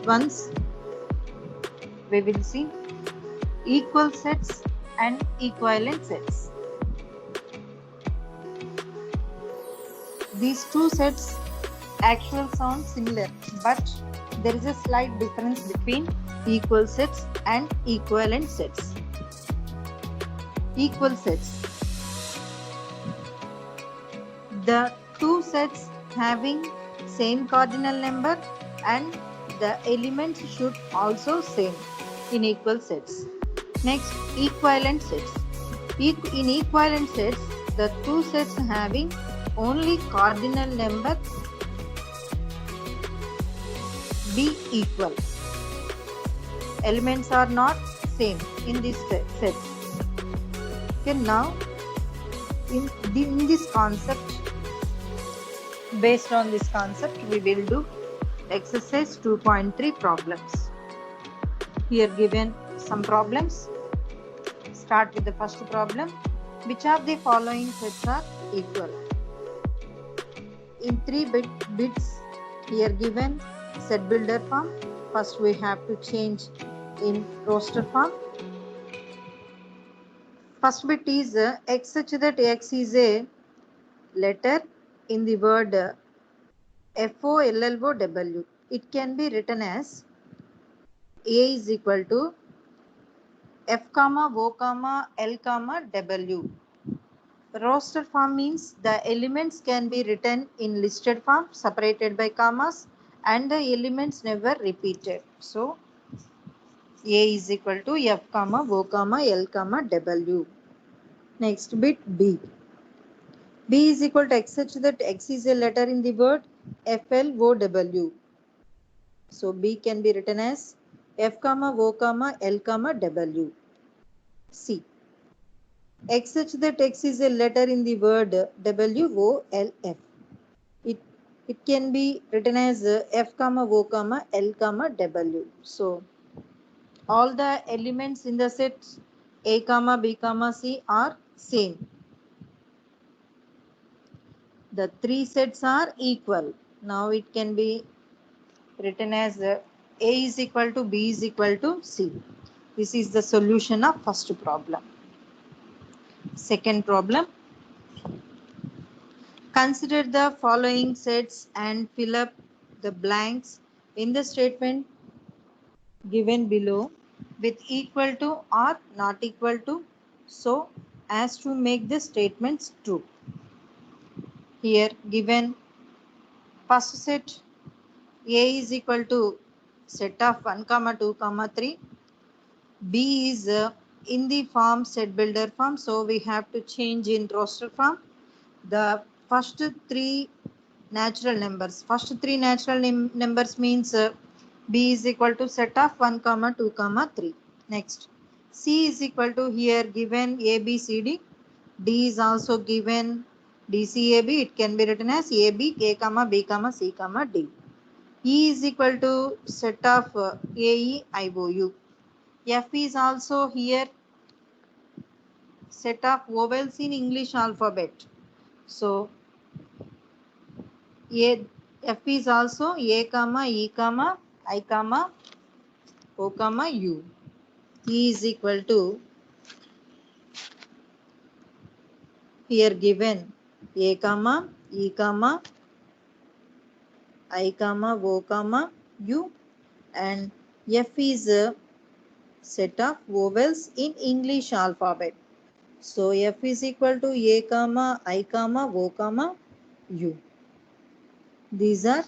Once we will see equal sets and equivalent sets. These two sets actual sound similar, but there is a slight difference between equal sets and equivalent sets. Equal sets. The two sets having same cardinal number and the elements should also same in equal sets. Next, equivalent sets. In equivalent sets, the two sets having only cardinal number be equal. Elements are not same in these sets. Okay, now in this concept, based on this concept, we will do exercise 2.3 problems. Here given some problems. Start with the first problem. Which of the following sets are equal? In 3 bits, here given set builder form. First we have to change in roster form. First bit is x such that x is a letter in the word FOLLOW. It can be written as A is equal to F comma O comma L comma W. Roster form means the elements can be written in listed form separated by commas and the elements never repeated. So A is equal to F comma O comma L comma W. Next bit B. B is equal to x such that x is a letter in the word FLOW. So B can be written as F comma O comma L comma W. C. X such that x is a letter in the word WOLF. It can be written as F comma O comma L comma W. So all the elements in the set A comma B comma C are same. The three sets are equal. Now it can be written as A is equal to B is equal to C. This is the solution of first problem. Second problem. Consider the following sets and fill up the blanks in the statement given below with equal to or not equal to so as to make the statements true. Here given first set A is equal to set of 1 comma 2 comma 3. B is in the form set builder form, so we have to change in roster form. The first three natural numbers. First three natural numbers means B is equal to set of 1 comma 2 comma 3. Next, C is equal to here given A B C D. D is also given D C A B. It can be written as A B A comma B comma C comma D. E is equal to set of A E I O U. F is also here set of vowels in English alphabet. So F is also A comma E comma I comma O comma U. E is equal to here given A comma E comma I comma O comma U, and F is a set of vowels in English alphabet. So F is equal to A comma I comma O comma U. These are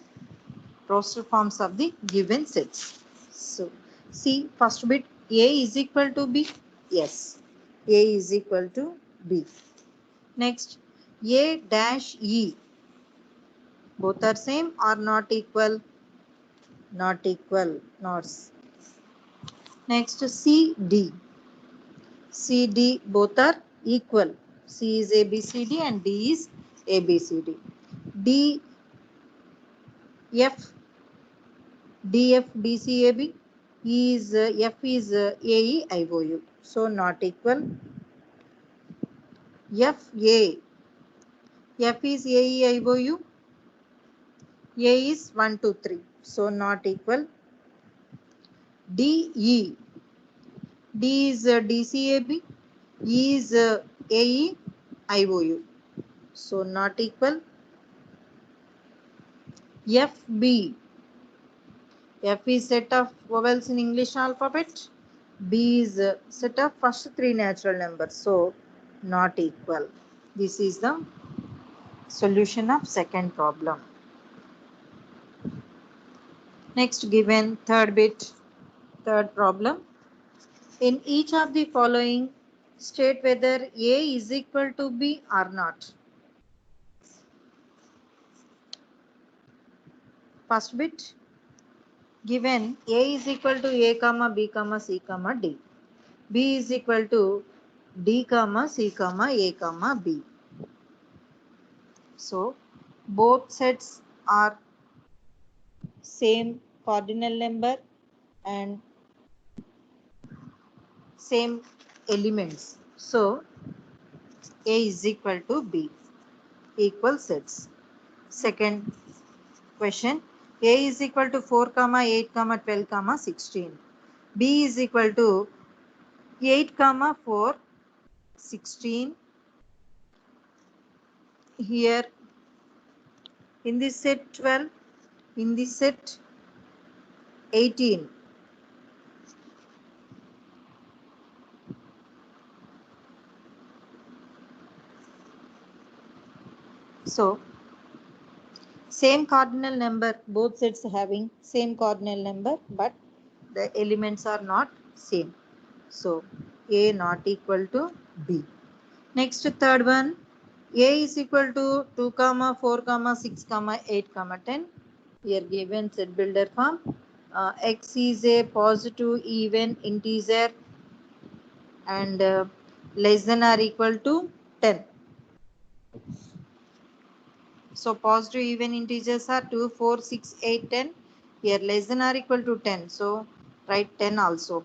roster forms of the given sets. So see first bit A is equal to B. Yes, A is equal to B. Next, A dash E. Both are same or not equal? Not equal. Not. Next, C D. C D both are equal. C is A B C D and D is A B C D. D F D F D C A B. E is F is A E I O U. So not equal. F A. F is A E I O U. A is 1 2 3. So not equal. DE. D is DCAB, E is AE, IOU. So not equal. FB. F is set of vowels in English alphabet. B is set of first three natural numbers. So not equal. This is the solution of second problem. Next, given third bit, third problem. In each of the following, state whether A is equal to B or not. First bit, given A is equal to A comma B comma C comma D. B is equal to D comma C comma A comma B. So both sets are same cardinal number and same elements. So A is equal to B. Equal sets. Second question. A is equal to 4 comma 8 comma 12 comma 16. B is equal to 8 comma 4 16. Here in this set 12, in this set 18. So same cardinal number, both sets having same cardinal number, but the elements are not same. So A not equal to B. Next third one, A is equal to 2 comma 4 comma 6 comma 8 comma 10. Here given set builder form. X is a positive even integer and less than or equal to 10. So positive even integers are 2, 4, 6, 8, 10. Here less than or equal to 10. So write 10 also.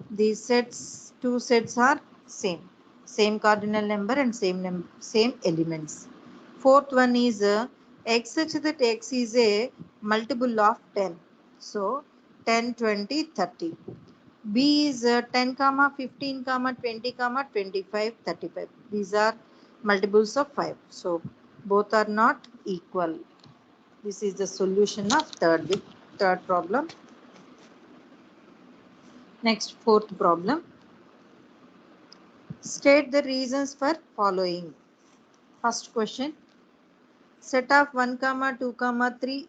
These sets, two sets are same. Same cardinal number and same elements. Fourth one is x such that x is a multiple of 10. So 10, 20, 30. B is 10 comma 15 comma 20 comma 25 35. These are multiples of 5. So both are not equal. This is the solution of third problem. Next, fourth problem. State the reasons for following. First question. Set of 1 comma 2 comma 3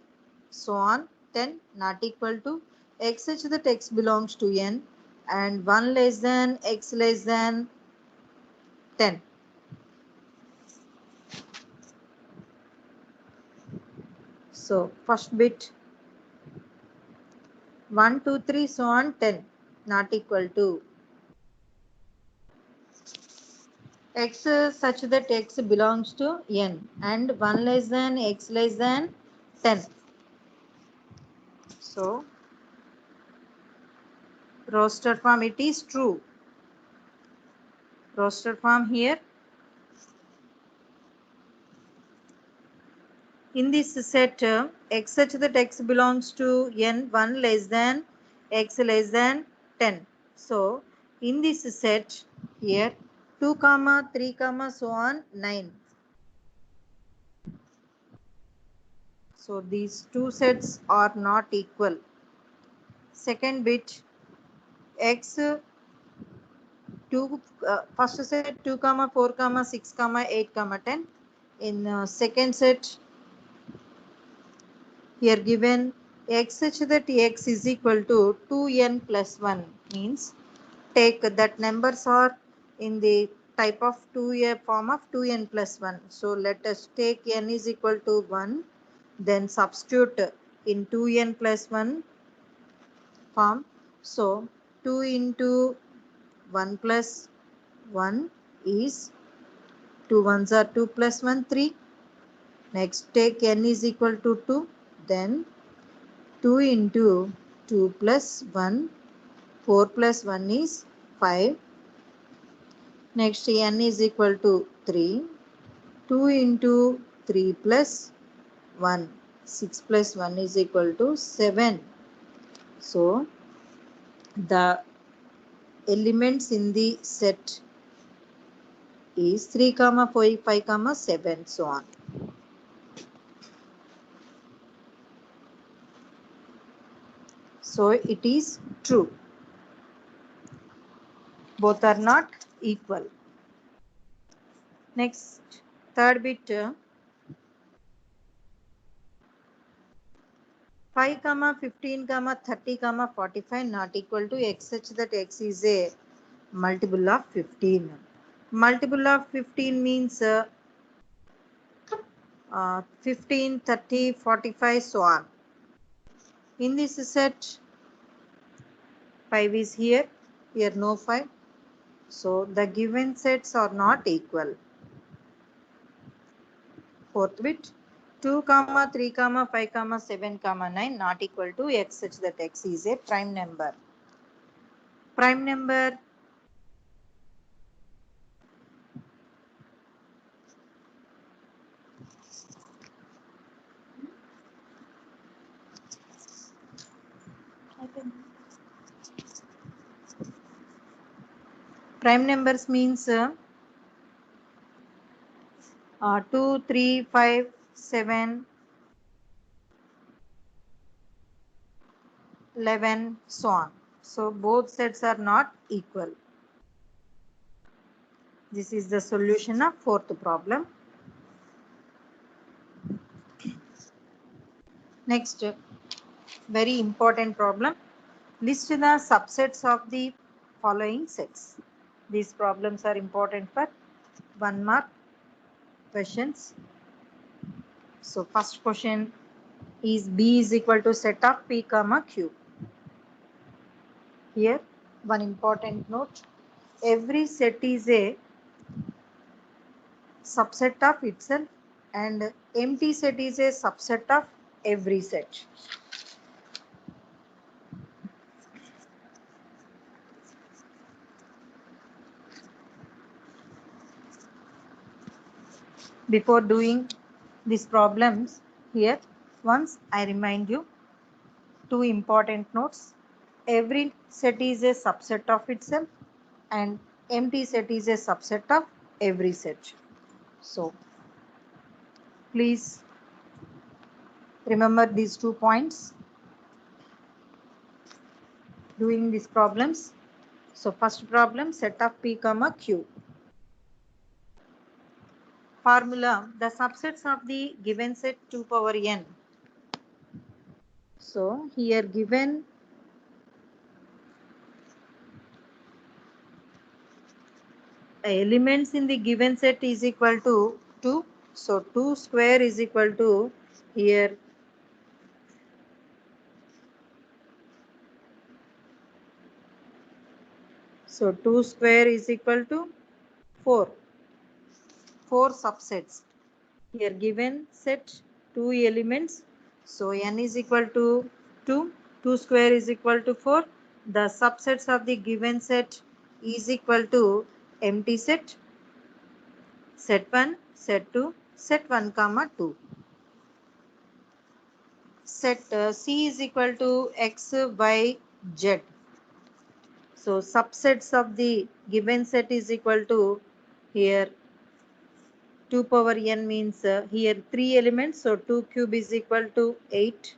so on 10 not equal to x such that x belongs to n and 1 less than x less than 10. So first bit 1, 2, 3 so on 10 not equal to x such that x belongs to n and 1 less than x less than 10. So roster form it is true. Roster form here. In this set, x such that x belongs to n 1 less than x less than 10. So, in this set here 2 comma 3 comma so on 9. So, these two sets are not equal. Second bit x 2 first set 2 comma 4 comma 6 comma 8 comma 10. In second set here given x such that x is equal to 2n plus 1 means take that numbers are in the type of 2 form of 2n plus 1. So let us take n is equal to 1 then substitute in 2n plus 1 form. So 2 into 1 plus 1 is 2 ones are 2 plus 1 3. Next take n is equal to 2 then 2 into 2 plus 1, 4 plus 1 is 5. Next n is equal to 3. 2 into 3 plus 1, 6 plus 1 is equal to 7. So The elements in the set is 3, 4, 5, 7, so on. So it is true. Both are not equal. Next, third bit. 5, 15, 30, 45 not equal to x such that x is a multiple of 15. Multiple of 15 means 15, 30, 45, so on. In this set, 5 is here no 5. So the given sets are not equal. Fourth bit, 2, 3, 5, 7, 9 not equal to x such that x is a prime number. Prime number prime numbers means 2, 3, 5, 7, 11, so on. So both sets are not equal. This is the solution of fourth problem. Next, very important problem. List the subsets of the following sets. These problems are important for 1 mark questions. So first question is B is equal to set of P comma Q. Here one important note, every set is a subset of itself and empty set is a subset of every set. Before doing these problems, here once I remind you two important notes. Every set is a subset of itself and empty set is a subset of every set. So please remember these 2 points doing these problems. So first problem, set of P comma Q. Formula, the subsets of the given set 2 power n. So here given elements in the given set is equal to 2. So 2 square is equal to here so 2 square is equal to 4. 4 subsets. Here given set 2 elements. So n is equal to 2. 2 square is equal to 4. The subsets of the given set is equal to empty set, set 1, set 2, set 1 comma 2. Set C is equal to x, y, z. So subsets of the given set is equal to here 2 power n means here 3 elements. So 2 cube is equal to 8.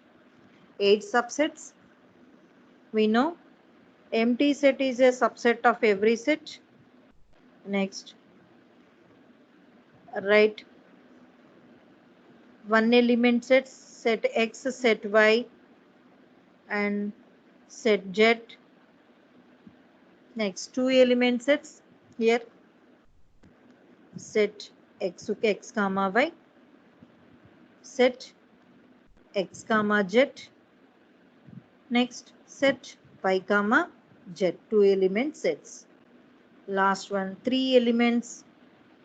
8 subsets. We know empty set is a subset of every set. Next, write one element sets, set x, set y, and set z. Next, two element sets here, set x comma y, set x comma z. Next, set y comma z, two element sets. Last one, three elements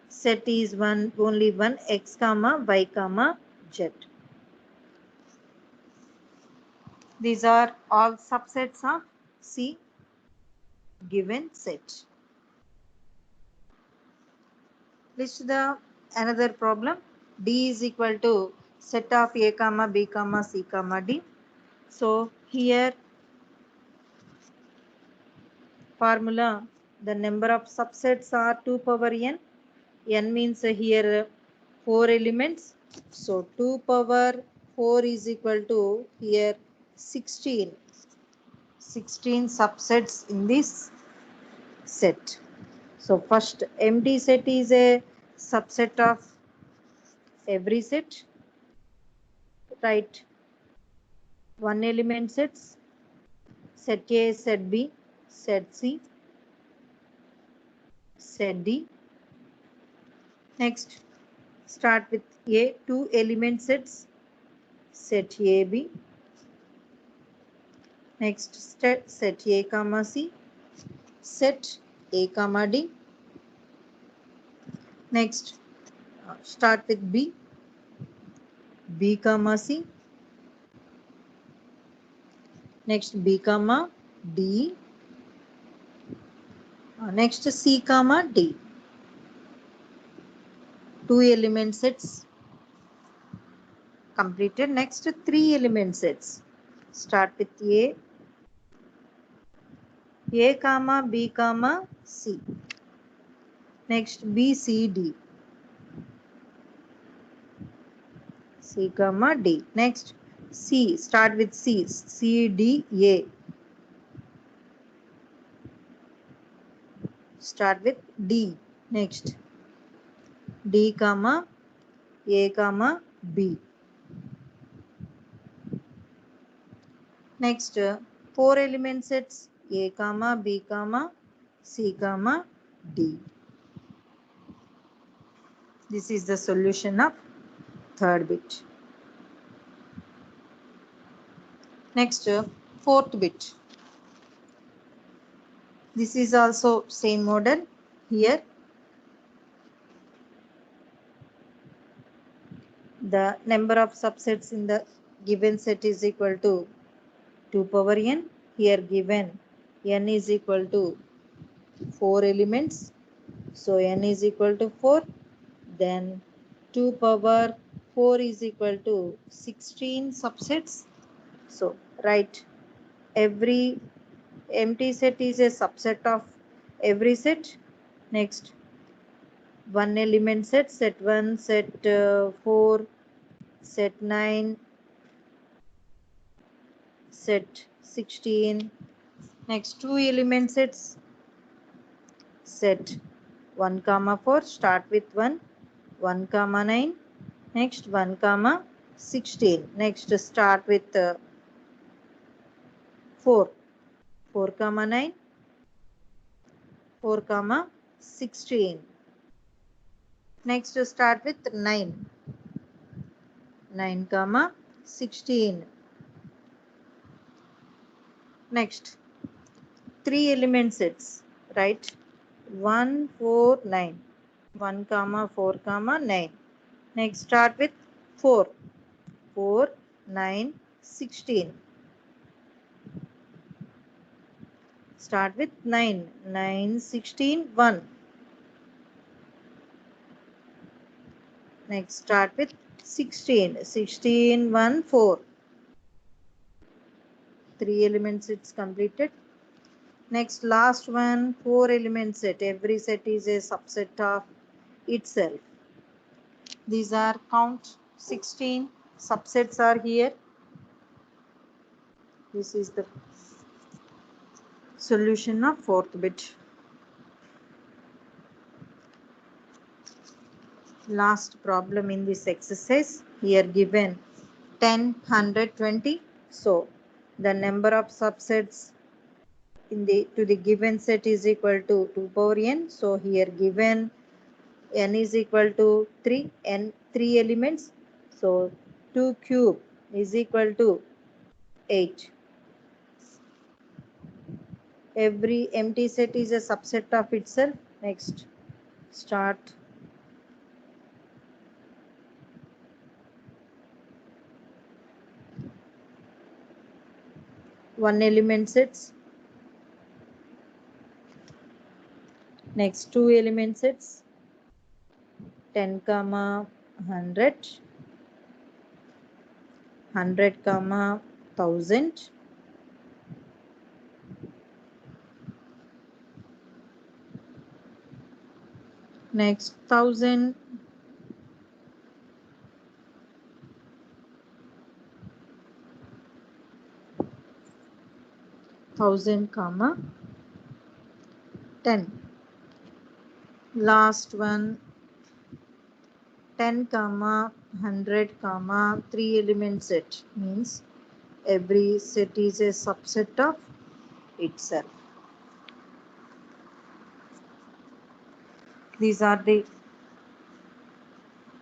set is only one x comma y comma z. These are all subsets of C given set. List the another problem. D is equal to set of A comma B comma C comma D. So here formula, the number of subsets are 2 power n. N means here 4 elements. So 2 power 4 is equal to here 16. 16 subsets in this set. So first empty set is a subset of every set. Write one element sets, set A, set B, set C, set D. Next, start with A, two element sets, set A, B. Next, set A comma C, set A comma D. Next, start with B, B comma C. Next, B comma D. Next, C comma D. Two element sets completed. Next, three element sets. Start with A comma B comma C. Next, B, C, D. C comma D. Next, C. Start with C. C, D, A. Start with D. Next, D comma A comma B. Next, four element sets A comma B comma C comma D. This is the solution of third bit. Next, fourth bit. This is also same model. Here the number of subsets in the given set is equal to 2 power n. Here given n is equal to 4 elements. So n is equal to 4. Then 2 power 4 is equal to 16 subsets. So write every empty set is a subset of every set. Next, one element set, set 1, set 4, set 9, set 16. Next, two element sets, set 1 comma 4, start with 1, 1 comma 9. Next, 1 comma 16. Next, start with 4, 4 comma 9, 4 comma 16. Next, start with 9, 9 comma 16. Next, three element sets, right? 1, 4, 9, 1 comma 4 comma 9. Next, start with 4, 4, 9, 16. Start with 9, 9, 16, 1. Next, start with 16, 16, 1, 4. Three element sets completed. Next, last one, 4 element set. Every set is a subset of itself. These are count 16 subsets are here. This is the solution of fourth bit. Last problem in this exercise, here given 10, 100, 20. So the number of subsets in to the given set is equal to 2 power n. So here given n is equal to 3, n 3 elements. So 2 cube is equal to 8. Every empty set is a subset of itself. Next, start. One element sets. Next, two element sets. 10 comma 100, 100 comma 1000. Next 1000, 1000 comma 10. Last one 10 comma 100 comma 3 element set, means every set is a subset of itself. These are the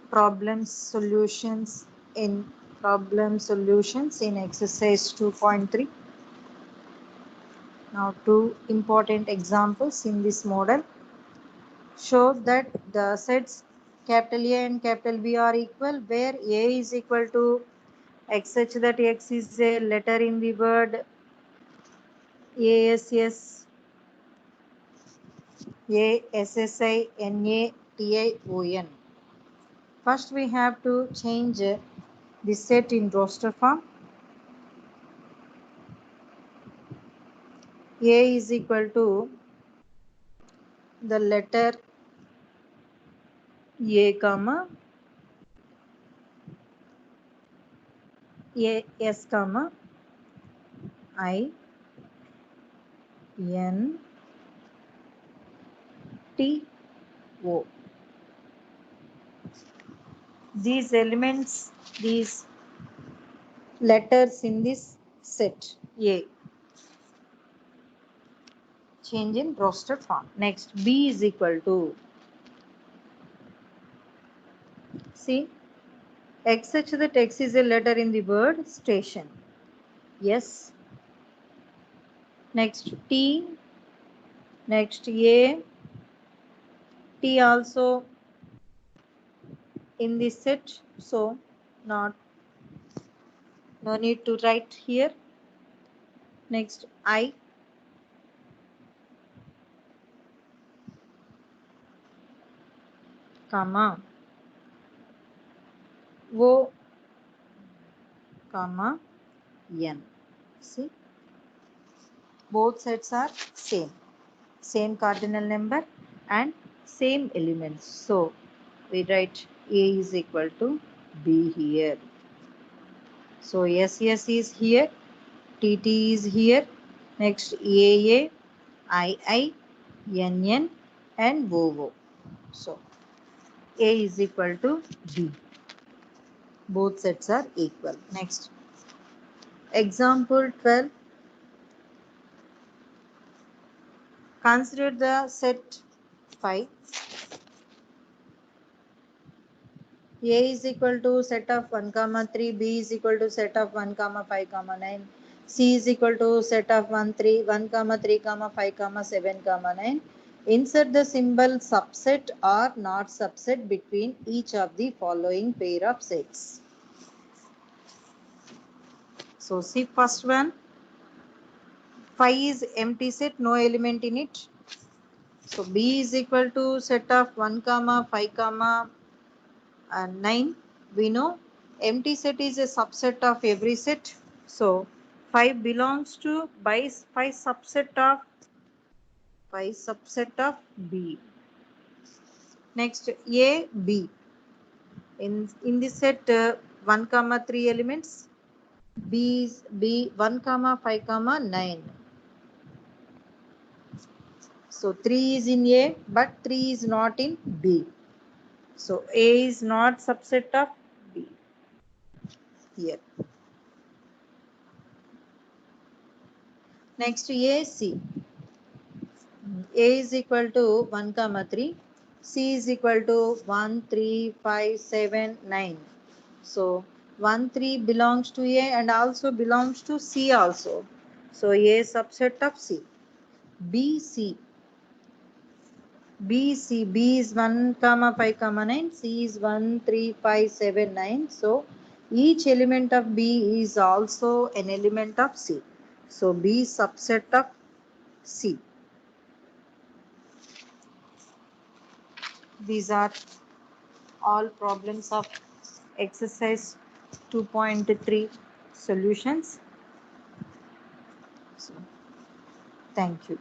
problem solutions in exercise 2.3. Now, two important examples in this model show that the sets capital A and capital B are equal, where A is equal to X such that X is a letter in the word ASS, ASSI, NATION. First, we have to change the set in roster form. A is equal to the letter A comma A S comma I N T O. These elements, these letters in this set A, change in roster form. Next, B is equal to, see, X such that X is a letter in the word station. Yes. Next T, next A, T also in this set, so no need to write here. Next I, comma O, comma N. See, both sets are same cardinal number and same elements. So we write A is equal to B here. So SS is here, TT is here. Next AA, II, NN and OO. So A is equal to B. Both sets are equal. Next, example 12. Consider the set 5. A is equal to set of 1 comma 3, B is equal to set of 1 comma 5 comma 9, C is equal to set of 1 comma 3 comma 5 comma 7 comma 9. Insert the symbol subset or not subset between each of the following pair of sets. So see, first one, 5 is empty set, no element in it. So B is equal to set of 1 comma 5 comma 9. We know empty set is a subset of every set. So 5 belongs to 5 subset of B. Next, A, B. In this set 1 comma 3 elements. B is B 1 comma 5 comma 9. So 3 is in A, but 3 is not in B. So A is not subset of B here. Next, A, C. A is equal to 1 comma 3. C is equal to 1, 3, 5, 7, 9. So 1, 3 belongs to A and also belongs to C also. So A is subset of C. B, C. B, C. B is 1 comma 5 comma 9. C is 1, 3, 5, 7, 9. So each element of B is also an element of C. So B is subset of C. These are all problems of exercise 2.3 solutions. So, thank you.